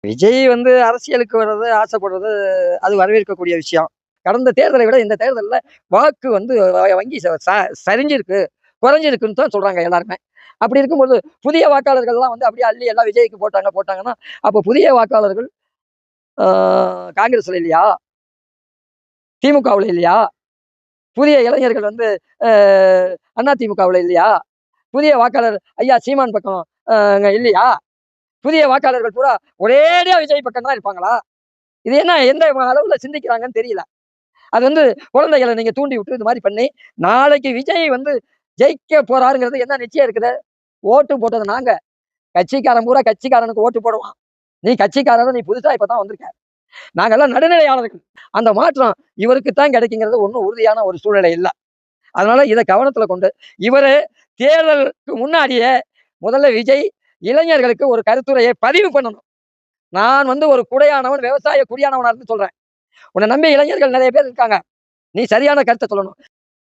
விஜய் வந்து அரசியலுக்கு வர்றது, ஆசைப்படுறது அது வரவேற்கக்கூடிய விஷயம். கடந்த தேர்தலை விட இந்த தேர்தல்ல வாக்கு வந்து வங்கி சரிஞ்சிருக்கு, குறைஞ்சிருக்குன்னு தான் சொல்றாங்க எல்லாருமே. அப்படி இருக்கும்போது புதிய வாக்காளர்கள்லாம் வந்து அப்படியே அள்ளி எல்லாம் விஜய்க்கு போட்டாங்கன்னா, அப்போ புதிய வாக்காளர்கள் ஆ காங்கிரஸ்ல இல்லையா? திமுகவுல இல்லையா? புதிய இளைஞர்கள் வந்து அ அதிமுகவுல இல்லையா? புதிய வாக்காளர் ஐயா சீமான் பக்கம் இல்லையா? புதிய வாக்காளர்கள் பூரா ஒரேடியா விஜய் பக்கம் தான் இருப்பாங்களா? இது என்ன எந்த அளவுல சிந்திக்கிறாங்கன்னு தெரியல. அது வந்து குழந்தைகள நீங்க தூண்டி விட்டு இது மாரி பண்ணி, நாளைக்கு விஜய் வந்து ஜெயிக்க போறாருங்கிறது என்ன நிச்சயம் இருக்குது? ஓட்டு போட்டது நாங்க. கட்சிக்காரன் பூரா கட்சிக்காரனுக்கு ஓட்டு போடுவான். நீ கட்சிக்காரன், நீ புதுசா இப்ப தான் வந்திருக்க. நாங்கெல்லாம் நடுநிலையாளர்கள். அந்த மாற்றம் இவருக்கு தான் கிடைக்குங்கிறது ஒண்ணும் உறுதியான ஒரு சூழ்நிலை இல்ல. அதனால இத கவனத்துல கொண்டு, இவரு தேர்தலுக்கு முன்னாடியே முதல்ல விஜய் இளைஞர்களுக்கு ஒரு கருத்துரையை பதிவு பண்ணணும். நான் வந்து ஒரு குடையானவன், விவசாய குடியானவனா இருந்து சொல்றேன். உன்ன நம்பி இளைஞர்கள் நெறைய பேர் இருக்காங்க. நீ சரியான கருத்த சொல்லணும்.